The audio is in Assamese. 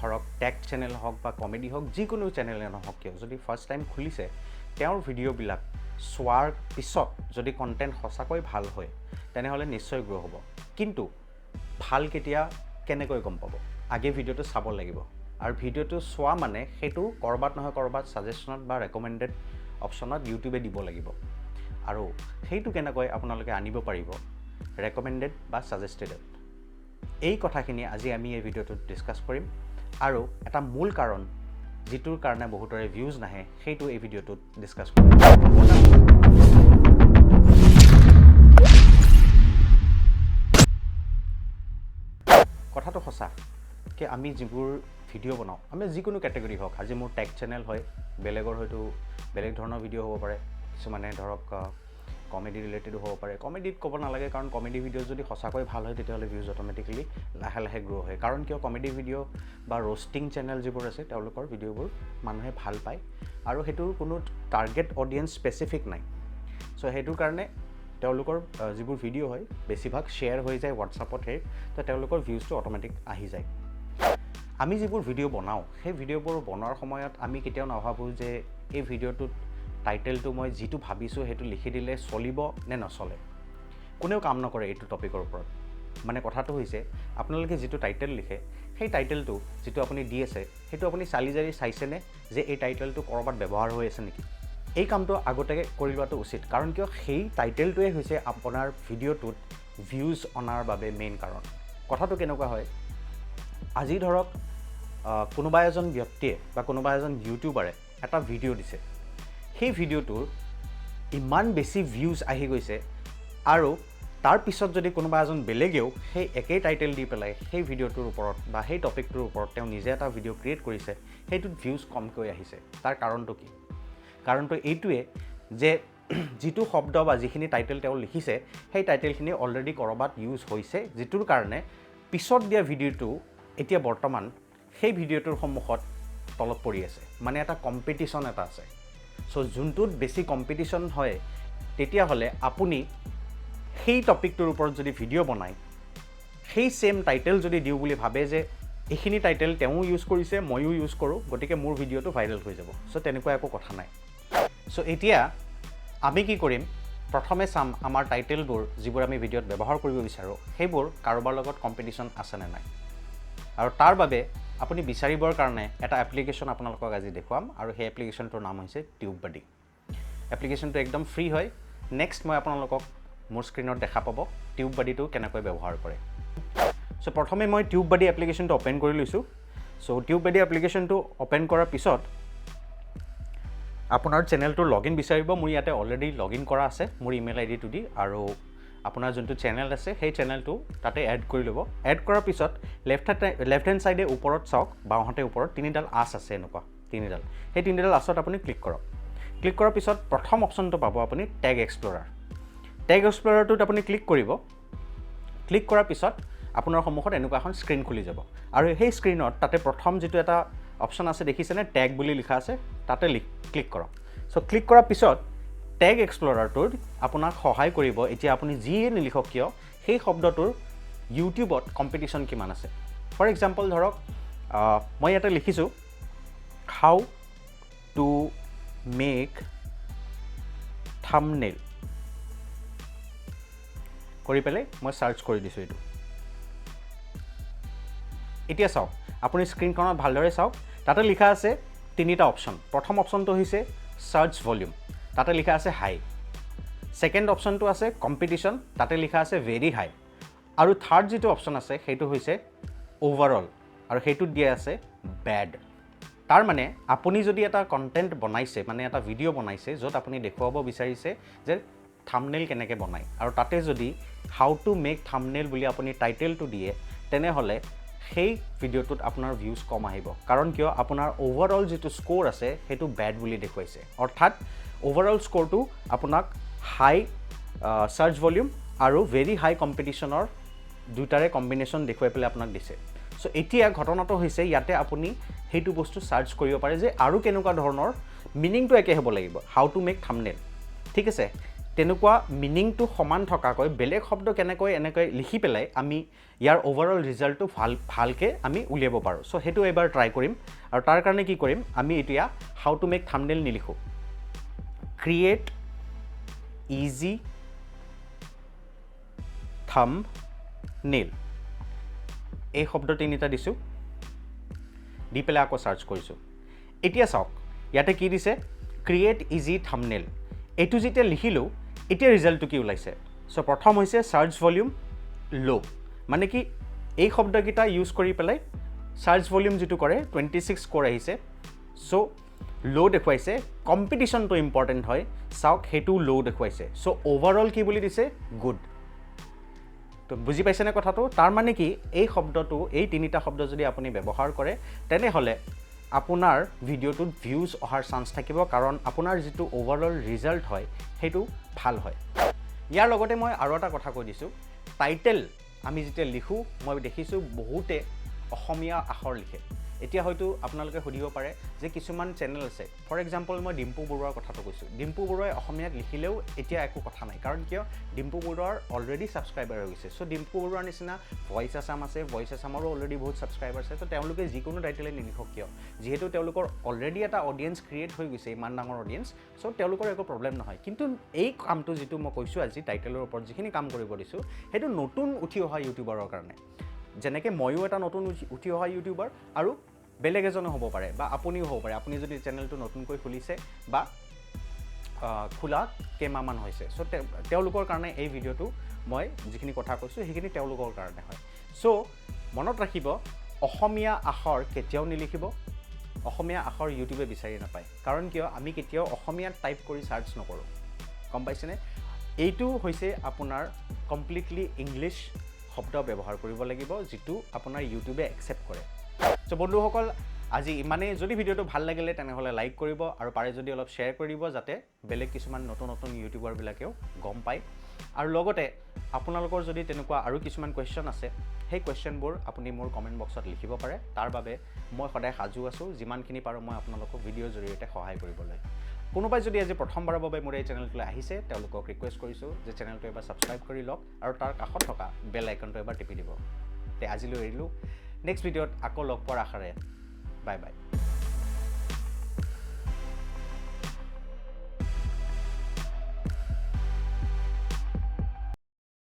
ধৰক টেক চেনেল হওক বা কমেডি হওক যিকোনো চেনেলে নহওক কিয় যদি ফাৰ্ষ্ট টাইম খুলিছে তেওঁৰ ভিডিঅ'বিলাক চোৱাৰ পিছত যদি কণ্টেণ্ট সঁচাকৈ ভাল হয় তেনেহ'লে নিশ্চয় গ্ৰ' হ'ব কিন্তু ভাল কেনেকৈ গম পাব আগে ভিডিঅ'টো চাব লাগিব আৰু ভিডিঅ'টো চোৱা মানে সেইটো ক'ৰবাত নহয় ক'ৰবাত ছাজেশ্যনত বা ৰেকমেণ্ডেড অপশ্যনত ইউটিউবে দিব লাগিব আৰু সেইটো কেনেকৈ আপোনালোকে আনিব পাৰিব ৰেকমেণ্ডেড বা ছাজেষ্টেডত এই কথাখিনি আজি আমি এই ভিডিঅ'টোত ডিছকাছ কৰিম আৰু এটা মূল কাৰণ যিটোৰ কাৰণে বহুতৰে ভিউজ নাহে সেইটো এই ভিডিঅ'টোত ডিছকাছ কৰিম কথাটো সঁচা কি আমি যিবোৰ ভিডিঅ' বনাওঁ আমি যিকোনো কেটেগৰী হওক আজি মোৰ টেক চেনেল হয় বেলেগৰ হয়তো বেলেগ ধৰণৰ ভিডিঅ' হ'ব পাৰে কিছুমানে ধৰক কমেডি ৰিলেটেডো হ'ব পাৰে কমেডিত ক'ব নালাগে কাৰণ কমেডি ভিডিঅ' যদি সঁচাকৈ ভাল হয় তেতিয়াহ'লে ভিউজ অট'মেটিকেলি লাহে লাহে গ্ৰ' হয় কাৰণ কিয় কমেডি ভিডিঅ' বা ৰ'ষ্টিং চেনেল যিবোৰ আছে তেওঁলোকৰ ভিডিঅ'বোৰ মানুহে ভাল পায় আৰু সেইটোৰ কোনো টাৰ্গেট অডিয়েঞ্চ স্পেচিফিক নাই চ' সেইটোৰ কাৰণে তেওঁলোকৰ যিবোৰ ভিডিঅ' হয় বেছিভাগ শ্বেয়াৰ হৈ যায় হোৱাটছআপতহে তো তেওঁলোকৰ ভিউজটো অট'মেটিক আহি যায় আমি যিবোৰ ভিডিঅ' বনাওঁ সেই ভিডিঅ'বোৰ বনোৱাৰ সময়ত আমি কেতিয়াও নাভাবোঁ যে এই ভিডিঅ'টোত টাইটেলটো মই যিটো ভাবিছোঁ সেইটো লিখি দিলে চলিব নে নচলে কোনেও কাম নকৰে এইটো টপিকৰ ওপৰত মানে কথাটো হৈছে আপোনালোকে যিটো টাইটেল লিখে সেই টাইটেলটো যিটো আপুনি দি আছে সেইটো আপুনি চালি জাৰি চাইছেনে যে এই টাইটেলটো ক'ৰবাত ব্যৱহাৰ হৈ আছে নেকি এই কামটো আগতে কৰি লোৱাটো উচিত কাৰণ কিয় সেই টাইটেলটোৱে হৈছে আপোনাৰ ভিডিঅ'টোত ভিউজ অনাৰ বাবে মেইন কাৰণ কথাটো কেনেকুৱা হয় আজি ধৰক কোনোবা এজন ব্যক্তিয়ে বা কোনোবা এজন ইউটিউবাৰে এটা ভিডিঅ' দিছে সেই ভিডিঅ'টোৰ ইমান বেছি ভিউজ আহি গৈছে আৰু তাৰ পিছত যদি কোনোবা এজন বেলেগেও সেই একেই টাইটেল দি পেলাই সেই ভিডিঅ'টোৰ ওপৰত বা সেই টপিকটোৰ ওপৰত তেওঁ নিজে এটা ভিডিঅ' ক্ৰিয়েট কৰিছে সেইটোত ভিউজ কমকৈ আহিছে তাৰ কাৰণটো কি কাৰণটো এইটোৱে যে যিটো শব্দ বা যিখিনি টাইটেল তেওঁ লিখিছে সেই টাইটেলখিনি অলৰেডি ক'ৰবাত ইউজ হৈছে যিটোৰ কাৰণে পিছত দিয়া ভিডিঅ'টো এতিয়া বৰ্তমান সেই ভিডিঅ'টোৰ সন্মুখত তলত পৰি আছে মানে এটা কম্পিটিশ্যন এটা আছে চ' যোনটোত বেছি কম্পিটিশ্যন হয় তেতিয়াহ'লে আপুনি সেই টপিকটোৰ ওপৰত যদি ভিডিঅ' বনায় সেই ছেম টাইটেল যদি দিওঁ বুলি ভাবে যে এইখিনি টাইটেল তেওঁ ইউজ কৰিছে ময়ো ইউজ কৰোঁ গতিকে মোৰ ভিডিঅ'টো ভাইৰেল হৈ যাব চ' তেনেকুৱা একো কথা নাই চ' এতিয়া আমি কি কৰিম প্ৰথমে চাম আমাৰ টাইটেলবোৰ যিবোৰ আমি ভিডিঅ'ত ব্যৱহাৰ কৰিব বিচাৰোঁ সেইবোৰ কাৰোবাৰ লগত কম্পিটিশ্যন আছেনে নাই আৰু তাৰ বাবে আপুনি বিচাৰিবৰ কাৰণে এটা এপ্লিকেশ্যন আপোনালোকক আজি দেখুৱাম আৰু সেই এপ্লিকেশ্যনটোৰ নাম হৈছে টিউববাডি এপ্লিকেশ্যনটো একদম ফ্ৰী হয় নেক্সট মই আপোনালোকক মোৰ স্ক্ৰীনত দেখা পাব টিউববাডিটো কেনেকৈ ব্যৱহাৰ কৰে চ' প্ৰথমে মই টিউববাডি এপ্লিকেশ্যনটো অ'পেন কৰি লৈছোঁ চ' টিউববাডি এপ্লিকেশ্যনটো অ'পেন কৰাৰ পিছত আপোনাৰ চেনেলটোৰ লগইন বিচাৰিব মোৰ ইয়াতে অলৰেডি লগইন কৰা আছে মোৰ ইমেইল আইডিটো দি আৰু আপোনাৰ যোনটো চেনেল আছে সেই চেনেলটো তাতে এড কৰি ল'ব এড কৰাৰ পিছত লেফ্ট হেণ্ড ছাইডে ওপৰত চাওক বাওঁহাতে ওপৰত তিনিডাল আঁচ আছে এনেকুৱা তিনিডাল সেই তিনিডাল আঁচত আপুনি ক্লিক কৰক ক্লিক কৰাৰ পিছত প্ৰথম অপশ্যনটো পাব আপুনি টেগ এক্সপ্ল'ৰাৰটোত আপুনি ক্লিক কৰিব ক্লিক কৰাৰ পিছত আপোনাৰ সন্মুখত এনেকুৱা এখন স্ক্ৰীন খুলি যাব আৰু সেই স্ক্ৰীনত তাতে প্ৰথম যিটো এটা অপশ্যন আছে দেখিছেনে টেগ বুলি লিখা আছে তাতে ক্লিক কৰক চ' ক্লিক কৰাৰ পিছত টেগ এক্সপ্ল'ৰাৰটোত আপোনাক সহায় কৰিব এতিয়া আপুনি যিয়ে নিলিখক কিয় সেই শব্দটোৰ ইউটিউবত কম্পিটিশ্যন কিমান আছে ফৰ এক্সাম্পল ধৰক মই ইয়াতে লিখিছোঁ হাউ টু মেক থাম্বনেইল কৰি পেলাই মই চাৰ্চ কৰি দিছোঁ এইটো এতিয়া চাওক আপুনি স্ক্ৰীনখনত ভালদৰে চাওক তাতে লিখা আছে তিনিটা অপশ্যন প্ৰথম অপশ্যনটো হৈছে চাৰ্চ ভলিউম তাতে লিখা আছে হাই ছেকেণ্ড অপশ্যনটো আছে কম্পিটিশ্যন তাতে লিখা আছে ভেৰি হাই আৰু থাৰ্ড যিটো অপশ্যন আছে সেইটো হৈছে অ'ভাৰঅল আৰু সেইটোত দিয়া আছে বেড তাৰ মানে আপুনি যদি এটা কণ্টেণ্ট বনাইছে মানে এটা ভিডিঅ' বনাইছে য'ত আপুনি দেখুৱাব বিচাৰিছে যে থাম্বনেইল কেনেকৈ বনায় আৰু তাতে যদি হাউ টু মেক থাম্বনেইল বুলি আপুনি টাইটেলটো দিয়ে তেনেহ'লে সেই ভিডিঅ'টোত আপোনাৰ ভিউজ কম আহিব কাৰণ কিয় আপোনাৰ অ'ভাৰঅল যিটো স্ক'ৰ আছে সেইটো বেড বুলি দেখুৱাইছে অৰ্থাৎ অ'ভাৰঅল স্ক'ৰটো আপোনাক হাই চাৰ্চ ভলিউম আৰু ভেৰি হাই কম্পিটিশ্যনৰ দুটাৰে কম্বিনেশ্যন দেখুৱাই পেলাই আপোনাক দিছে চ' এতিয়া ঘটনাটো হৈছে ইয়াতে আপুনি সেইটো বস্তু চাৰ্চ কৰিব পাৰে যে আৰু কেনেকুৱা ধৰণৰ মিনিংটো একে হ'ব লাগিব হাউ টু মেক থাম্বনেইল ঠিক আছে তেনেকুৱা মিনিংটো সমান থকাকৈ বেলেগ শব্দ কেনেকৈ এনেকৈ লিখি পেলাই আমি ইয়াৰ ওভাৰঅল ৰিজাল্টটো ভালকৈ আমি উলিয়াব পাৰোঁ চ' সেইটো এবাৰ ট্ৰাই কৰিম আৰু তাৰ কাৰণে কি কৰিম আমি এতিয়া হাউ টু মেক থাম্বনেইল নিলিখোঁ ক্ৰিয়েট ইজি থাম্বনেইল এই শব্দ তিনিটা দিছোঁ দি পেলাই আকৌ চাৰ্চ কৰিছোঁ এতিয়া চাওক ইয়াতে কি দিছে ক্ৰিয়েট ইজি থাম্বনেইল এইটো যেতিয়া লিখিলোঁ এতিয়া ৰিজাল্টটো কি ওলাইছে চ' প্ৰথম হৈছে চাৰ্চ ভলিউম ল' মানে কি এই শব্দকেইটা ইউজ কৰি পেলাই চাৰ্চ ভলিউম যিটো কৰে 26 স্ক'ৰ আহিছে চ' ল' দেখুৱাইছে কম্পিটিশ্যনটো ইম্পৰ্টেণ্ট হয় চাওক সেইটো ল' দেখুৱাইছে চ' অ'ভাৰঅল কি বুলি দিছে গুড তো বুজি পাইছেনে কথাটো তাৰ মানে কি এই শব্দটো এই তিনিটা শব্দ যদি আপুনি ব্যৱহাৰ কৰে তেনেহ'লে আপোনাৰ ভিডিঅ'টোত ভিউজ অহাৰ চান্স থাকিব কাৰণ আপোনাৰ যিটো ওভাৰঅল ৰিজাল্ট হয় সেইটো ভাল হয় ইয়াৰ লগতে মই আৰু এটা কথা কৈ দিছোঁ টাইটেল আমি যেতিয়া লিখোঁ মই দেখিছোঁ বহুতে অসমীয়া আখৰ লিখে এতিয়া হয়তো আপোনালোকে সুধিব পাৰে যে কিছুমান চেনেল আছে ফৰ এক্সাম্পল মই ডিম্পু বৰুৱাৰ কথাটো কৈছোঁ ডিম্পু বৰুৱাই অসমীয়াত লিখিলেও এতিয়া একো কথা নাই কাৰণ কিয় ডিম্পু বৰুৱাৰ অলৰেডি ছাবস্ক্ৰাইবাৰ হৈ গৈছে চ' ডিম্পু বৰুৱাৰ নিচিনা ভইচ আছাম আছে ভইচ আছামৰো অলৰেডি বহুত ছাবস্ক্ৰাইবাৰ আছে ত' তেওঁলোকে যিকোনো টাইটেলে নিলিখক কিয় যিহেতু তেওঁলোকৰ অলৰেডি এটা অডিয়েঞ্চ ক্ৰিয়েট হৈ গৈছে ইমান ডাঙৰ অডিয়েঞ্চ চ' তেওঁলোকৰ একো প্ৰব্লেম নহয় কিন্তু এই কামটো যিটো মই কৈছোঁ আজি টাইটেলৰ ওপৰত যিখিনি কাম কৰিব দিছোঁ সেইটো নতুন উঠি অহা ইউটিউবাৰৰ কাৰণে যেনেকৈ ময়ো এটা নতুন উঠি অহা ইউটিউবাৰ আৰু বেলেগ এজনো হ'ব পাৰে বা আপুনিও হ'ব পাৰে আপুনি যদি চেনেলটো নতুনকৈ খুলিছে বা খোলা কেইমাহমান হৈছে চ' তেওঁলোকৰ কাৰণে এই ভিডিঅ'টো মই যিখিনি কথা কৈছোঁ সেইখিনি তেওঁলোকৰ কাৰণে হয় চ' মনত ৰাখিব অসমীয়া আখৰ কেতিয়াও নিলিখিব অসমীয়া আখৰ ইউটিউবে বিচাৰি নাপায় কাৰণ কিয় আমি কেতিয়াও অসমীয়াত টাইপ কৰি চাৰ্চ নকৰোঁ গম পাইছেনে এইটো হৈছে আপোনাৰ কমপ্লিটলি ইংলিছ শব্দ ব্যৱহাৰ কৰিব লাগিব যিটো আপোনাৰ ইউটিউবে একচেপ্ট কৰে চ' বন্ধুসকল আজি ইমানেই যদি ভিডিঅ'টো ভাল লাগিলে তেনেহ'লে লাইক কৰিব আৰু পাৰে যদি অলপ শ্বেয়াৰ কৰি দিব যাতে বেলেগ কিছুমান নতুন নতুন ইউটিউবাৰবিলাকেও গম পায় আৰু লগতে আপোনালোকৰ যদি তেনেকুৱা আৰু কিছুমান কুৱেশ্যন আছে সেই কুৱেশ্যনবোৰ আপুনি মোৰ কমেণ্ট বক্সত লিখিব পাৰে তাৰ বাবে মই সদায় সাজু আছোঁ যিমানখিনি পাৰোঁ মই আপোনালোকক ভিডিঅ'ৰ জৰিয়তে সহায় কৰিবলৈ কোনোবাই যদি আজি প্ৰথমবাৰৰ বাবে মোৰ এই চেনেলটোলৈ আহিছে তেওঁলোকক ৰিকুৱেষ্ট কৰিছোঁ যে চেনেলটো এবাৰ ছাবস্ক্ৰাইব কৰি লওক আৰু তাৰ কাষত থকা বেল আইকনটো এবাৰ টিপি দিব তে আজিলৈ এৰিলোঁ নেক্সট ভিডিঅ'ত আকৌ লগ পোৱাৰ আশাৰে বাই বাই